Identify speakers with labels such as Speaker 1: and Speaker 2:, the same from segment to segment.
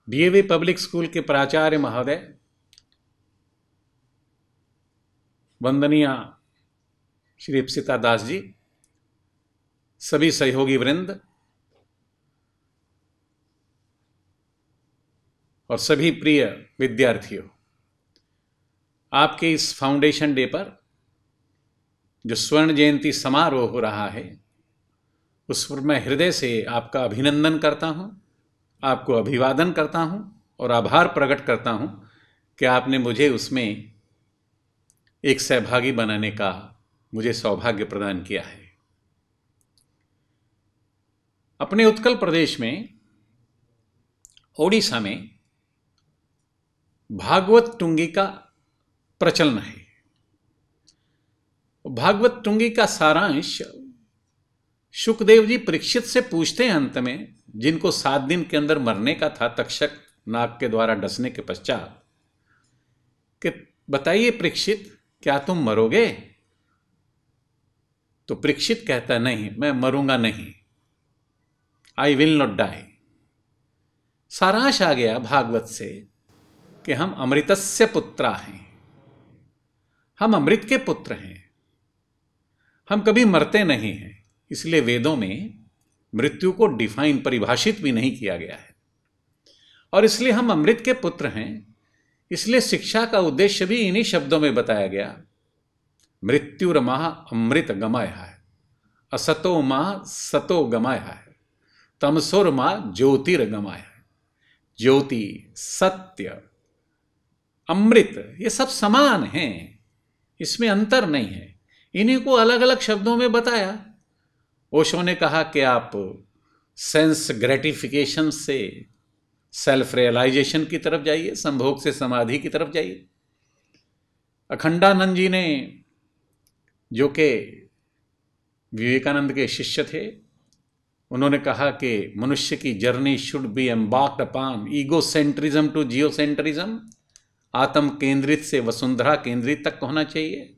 Speaker 1: DAV public school के प्राचार्य महोदय, वंदनीय श्री इप्सिता दास जी, सभी सहयोगी वृंद और सभी प्रिय विद्यार्थियों, आपके इस फाउंडेशन डे पर जो स्वर्ण जयंती समारोह हो रहा है, उस पर मैं हृदय से आपका अभिनंदन करता हूं, आपको अभिवादन करता हूं और आभार प्रकट करता हूं कि आपने मुझे उसमें एक सहभागी बनाने का मुझे सौभाग्य प्रदान किया है। अपने उत्कल प्रदेश में, ओडिशा में भागवत टुंगी का प्रचलन है। भागवत टुंगी का सारांश शुकदेव जी परीक्षित से पूछते हैं अंत में, जिनको 7 दिन के अंदर मरने का था तक्षक नाग के द्वारा डसने के पश्चात, कि बताइए परीक्षित, क्या तुम मरोगे? तो परीक्षित कहता नहीं, मैं मरूंगा नहीं, आई विल नॉट डाई। सारांश आ गया भागवत से कि हम अमृतस्य पुत्रा हैं, हम अमृत के पुत्र हैं, हम कभी मरते नहीं हैं। इसलिए वेदों में मृत्यु को डिफाइन, परिभाषित भी नहीं किया गया है। और इसलिए हम अमृत के पुत्र हैं, इसलिए शिक्षा का उद्देश्य भी इन्हीं शब्दों में बताया गया। मृत्युर्मा अमृत गमाय है, असतो मां सतो गमाय है, तमसोर्मा ज्योतिर्गमाय है। ज्योति, सत्य, अमृत, ये सब समान हैं, इसमें अंतर नहीं है। इन्हीं को अलग अलग शब्दों में बताया। ओशो ने कहा कि आप सेंस ग्रेटिफिकेशन से सेल्फ रियलाइजेशन की तरफ जाइए, संभोग से समाधि की तरफ जाइए। अखंडानंद जी ने, जो कि विवेकानंद के शिष्य थे, उन्होंने कहा कि मनुष्य की journey should be embarked upon egocentrism to geocentrism, आत्म केंद्रित से वसुंधरा केंद्रित तक होना चाहिए।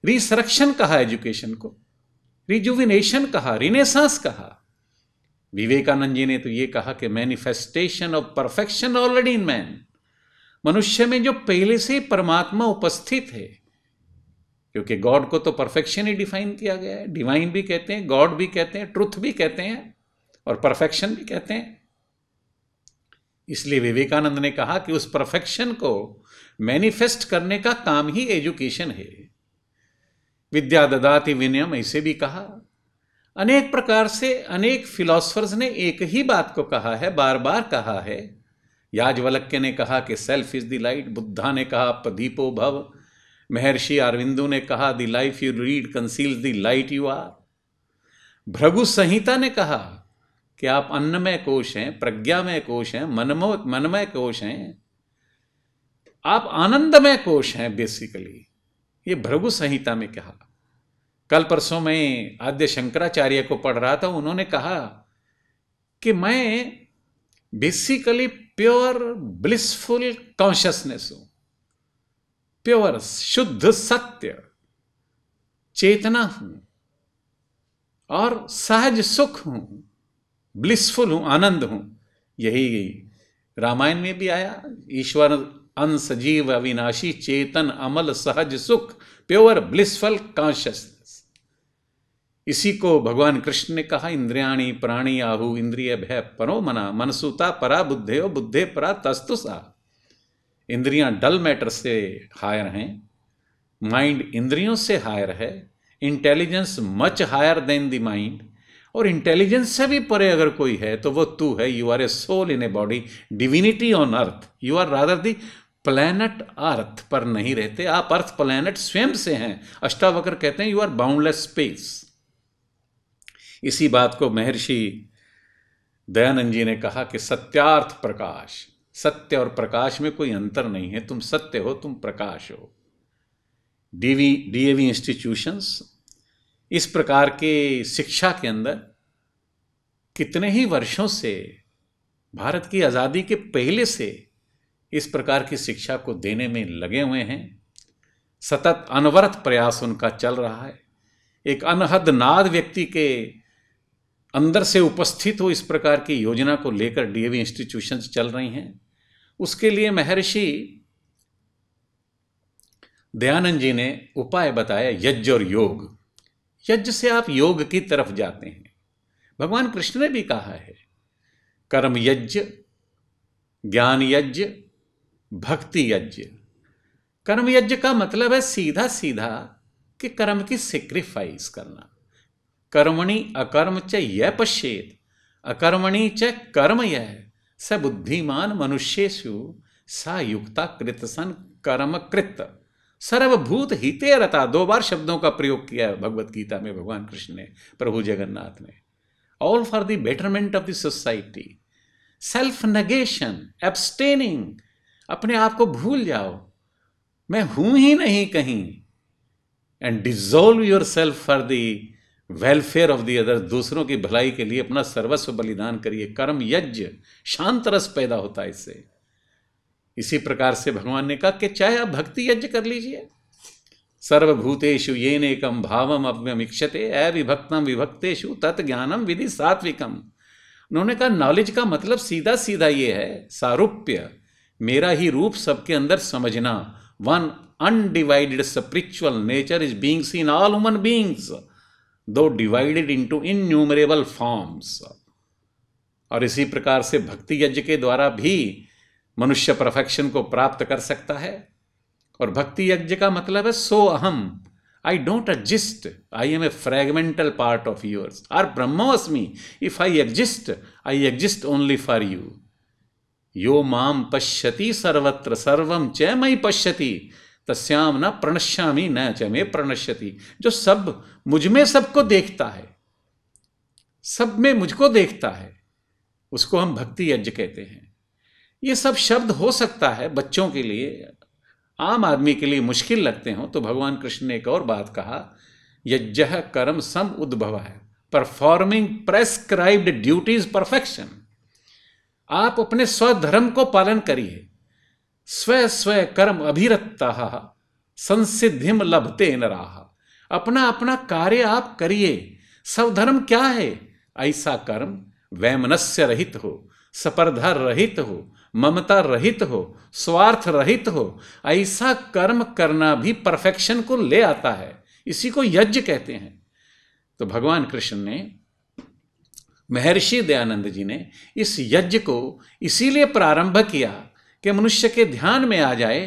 Speaker 1: रिसरेक्शन कहा एजुकेशन को, रिजुविनेशन कहा, रिनेसांस कहा। विवेकानंद जी ने तो ये कहा कि manifestation of perfection already in man, मनुष्य में जो पहले से परमात्मा उपस्थित है, क्योंकि गॉड को तो परफेक्शन ही डिफाइन किया गया है। डिवाइन भी कहते हैं, गॉड भी कहते हैं, ट्रुथ भी कहते हैं और परफेक्शन भी कहते हैं। इसलिए विवेकानंद ने कहा कि उस परफेक्शन को मैनिफेस्ट करने का काम ही एजुकेशन है। विद्या ददाति विनयम, ऐसे भी कहा। अनेक प्रकार से अनेक फिलोसफर्स ने एक ही बात को कहा है, बार बार कहा है। याज्ञवल्क्य ने कहा कि self is the light, Buddha ने कहा दीपो भव, महर्षि अरविंदो ने कहा the life you read conceals the light you are. Bhrigu Samhita ने कहा कि आप अन्नमय कोश हैं, प्रज्ञामय कोश हैं, मनमय कोश हैं, आप आनंदमय कोश हैं बेसिकली। ये भृगु संहिता में कहा। कल परसों मैं आद्य शंकराचार्य को पढ़ रहा था, उन्होंने कहा कि मैं बेसिकली प्योर ब्लिसफुल कॉन्शियसनेस हूं, प्योर शुद्ध सत्य चेतना हूं और सहज सुख हूं, ब्लिसफुल हूं, आनंद हूं। यही रामायण में भी आया, ईश्वर अंश जीव अविनाशी चेतन अमल सहज सुख, प्योर ब्लिसफुल कॉन्शियसनेस। इसी को भगवान कृष्ण ने कहा, इंद्रियाणि प्राणी आहु इंद्रिय भय परो मना, मनसूता परा बुद्धेयो बुद्धे परा तस्तुसा। इंद्रियां डल मैटर से हायर हैं, माइंड इंद्रियों से हायर है, intelligence much higher than the mind. और इंटेलिजेंस से भी परे अगर कोई है तो वो तू है। You are a soul in a body, divinity on earth, you are rather the planet. Earth पर नहीं रहते आप, अर्थ प्लैनेट स्वयं से हैं। अष्टावक्र कहते हैं यू आर बाउंडलेस स्पेस। इसी बात को महर्षि दयानंद जी ने कहा कि सत्यार्थ प्रकाश, सत्य और प्रकाश में कोई अंतर नहीं है, तुम सत्य हो, तुम प्रकाश हो। डीएवी इंस्टीट्यूशंस इस प्रकार के शिक्षा के अंदर कितने ही वर्षों से, भारत की आज़ादी के पहले से इस प्रकार की शिक्षा को देने में लगे हुए हैं। सतत अनवरत प्रयास उनका चल रहा है। एक अनहद नाद व्यक्ति के अंदर से उपस्थित हो, इस प्रकार की योजना को लेकर डीएवी इंस्टीट्यूशंस चल रही हैं। उसके लिए महर्षि दयानंद जी ने उपाय बताया, यज्ञ और योग। यज्ञ से आप योग की तरफ जाते हैं। भगवान कृष्ण ने भी कहा है, कर्म यज्ञ, ज्ञान यज्ञ, भक्ति यज्ञ। कर्म यज्ञ का मतलब है सीधा सीधा कि कर्म की सेक्रीफाइस करना। कर्मणि अकर्म च यह पश्येत, अकर्मणि च कर्म यह, स बुद्धिमान मनुष्येषु सा युक्ता कृतसन कर्म कृत सर्वभूत हिते रता। 2 बार शब्दों का प्रयोग किया है भगवत गीता में भगवान कृष्ण ने, प्रभु जगन्नाथ ने। All for the betterment of the society, self negation, abstaining, अपने आप को भूल जाओ, मैं हूं ही नहीं कहीं, and dissolve your self for the welfare of the other. दूसरों की भलाई के लिए अपना सर्वस्व बलिदान करिए। कर्म यज्ञ, शांत रस पैदा होता है इससे। इसी प्रकार से भगवान ने कहा कि चाहे आप भक्ति यज्ञ कर लीजिए, सर्वभूतेषु येनेकं भावम अव्यमीक्षते अविभक्तम विभक्तेषु तत् ज्ञानम विधि सात्विकम। उन्होंने कहा नॉलेज का मतलब सीधा सीधा ये है, सारूप्य, मेरा ही रूप सबके अंदर समझना। One undivided spiritual nature is being seen all human beings, दो डिवाइडेड इनटू इन्यूमरेबल फॉर्म्स। और इसी प्रकार से भक्ति यज्ञ के द्वारा भी मनुष्य परफेक्शन को प्राप्त कर सकता है। और भक्ति यज्ञ का मतलब है सो अहम, I don't exist, I am a fragmental part of yours, और ब्रह्मोस्मि, if I exist only for you. यो माम पश्यति सर्वत्र सर्वम च मयि पश्यति तस्याम न प्रणश्यामि न च मे प्रणश्यति। जो सब मुझ में सबको देखता है, सब में मुझको देखता है, उसको हम भक्ति यज्ञ कहते हैं। ये सब शब्द हो सकता है बच्चों के लिए, आम आदमी के लिए मुश्किल लगते हो, तो भगवान कृष्ण ने एक और बात कहा, यज्ञः कर्म सम उद्भव है, परफॉर्मिंग प्रेस्क्राइब्ड ड्यूटीज परफेक्शन। आप अपने स्वधर्म को पालन करिए। स्व स्व कर्म अभिरता संसिद्धिम लभते नराः। अपना अपना कार्य आप करिए। स्वधर्म क्या है? ऐसा कर्म वैमनस्य रहित हो, स्पर्धा रहित हो, ममता रहित हो, स्वार्थ रहित हो। ऐसा कर्म करना भी परफेक्शन को ले आता है, इसी को यज्ञ कहते हैं। तो भगवान कृष्ण ने, महर्षि दयानंद जी ने इस यज्ञ को इसीलिए प्रारंभ किया कि मनुष्य के ध्यान में आ जाए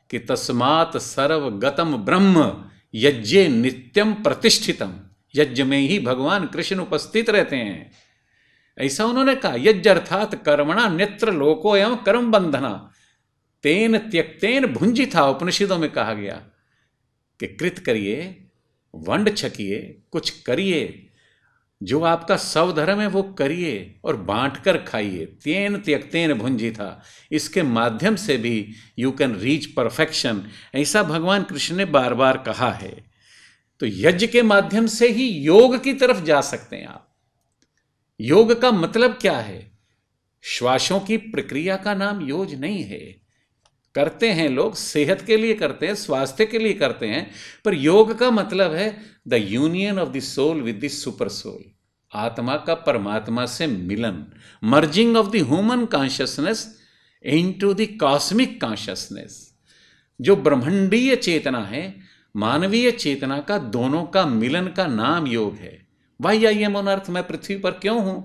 Speaker 1: कि तस्मात् सर्वगतम ब्रह्म यज्ञे नित्यम प्रतिष्ठितम। यज्ञ में ही भगवान कृष्ण उपस्थित रहते हैं, ऐसा उन्होंने कहा। यज्ञ अर्थात कर्मणा नेत्र लोको एवं कर्म बंधना तेन त्यक्तेन भुंजिथा। उपनिषदों में कहा गया कि कृत करिए, वंड छकिए, कुछ करिए, जो आपका स्वधर्म है वो करिए और बांट कर खाइए। तेन त्यक्तेन भुंजिथा, इसके माध्यम से भी यू कैन रीच परफेक्शन, ऐसा भगवान कृष्ण ने बार बार कहा है। तो यज्ञ के माध्यम से ही योग की तरफ जा सकते हैं आप। योग का मतलब क्या है? श्वासों की प्रक्रिया का नाम योग नहीं है। करते हैं लोग, सेहत के लिए करते हैं, स्वास्थ्य के लिए करते हैं, पर योग का मतलब है the union of the soul with the super soul. आत्मा का परमात्मा से मिलन, merging of the human consciousness into the cosmic consciousness. जो ब्रह्मांडीय चेतना है, मानवीय चेतना का, दोनों का मिलन का नाम योग है। Why I am on earth, मैं पृथ्वी पर क्यों हूं?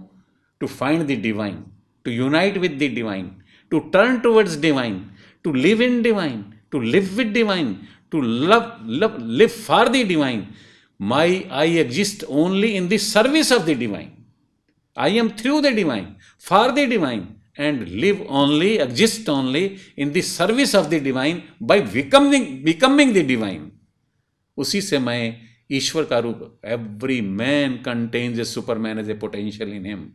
Speaker 1: To find the divine, to unite with the divine, to turn towards divine, to live in divine, to live with divine, to live for the divine. I exist only in the service of the divine. I am through the divine, for the divine, and live only, exist only in the service of the divine by becoming the divine. उसी से मैं ईश्वर का रूप, every man contains a superman as a potential in him.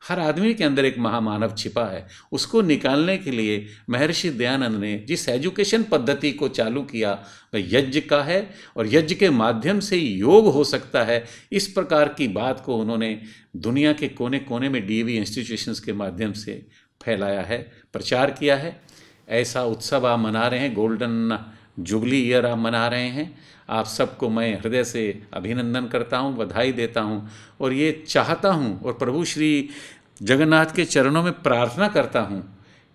Speaker 1: हर आदमी के अंदर एक महामानव छिपा है, उसको निकालने के लिए महर्षि दयानंद ने जिस एजुकेशन पद्धति को चालू किया वह यज्ञ का है, और यज्ञ के माध्यम से ही योग हो सकता है। इस प्रकार की बात को उन्होंने दुनिया के कोने कोने में डीएवी इंस्टीट्यूशंस के माध्यम से फैलाया है, प्रचार किया है। ऐसा उत्सव आप मना रहे हैं, गोल्डन जुबली ईयर आप मना रहे हैं। आप सबको मैं हृदय से अभिनंदन करता हूँ, बधाई देता हूँ, और ये चाहता हूँ और प्रभु श्री जगन्नाथ के चरणों में प्रार्थना करता हूँ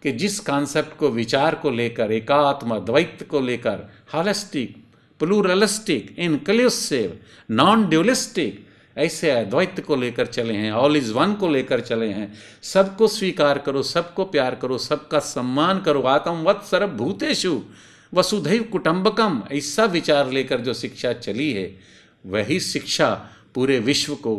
Speaker 1: कि जिस कॉन्सेप्ट को, विचार को लेकर, एकात्म द्वैत को लेकर, holistic, pluralistic, inclusive, non dualistic, ऐसे अद्वैत को लेकर चले हैं, ऑल इज वन को लेकर चले हैं, सबको स्वीकार करो, सबको प्यार करो, सबका सम्मान करो, आत्म वत् सर्वभूतेषु वसुधैव कुटुंबकम, ऐसा विचार लेकर जो शिक्षा चली है, वही शिक्षा पूरे विश्व को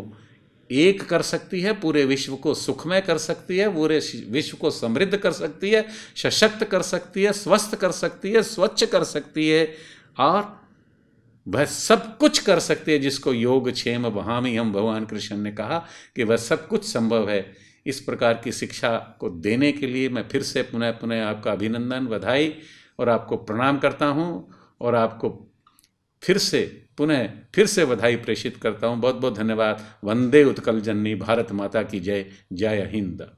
Speaker 1: एक कर सकती है, पूरे विश्व को सुखमय कर सकती है, पूरे विश्व को समृद्ध कर सकती है, सशक्त कर सकती है, स्वस्थ कर सकती है, स्वच्छ कर सकती है, और वह सब कुछ कर सकती है जिसको योग क्षेम वहामी हम भगवान कृष्ण ने कहा कि वह सब कुछ संभव है। इस प्रकार की शिक्षा को देने के लिए मैं फिर से पुनः पुनः आपका अभिनंदन, बधाई और आपको प्रणाम करता हूँ, और आपको फिर से बधाई प्रेषित करता हूँ। बहुत बहुत धन्यवाद। वंदे उत्कल जननी भारत माता की जय। जय हिंद।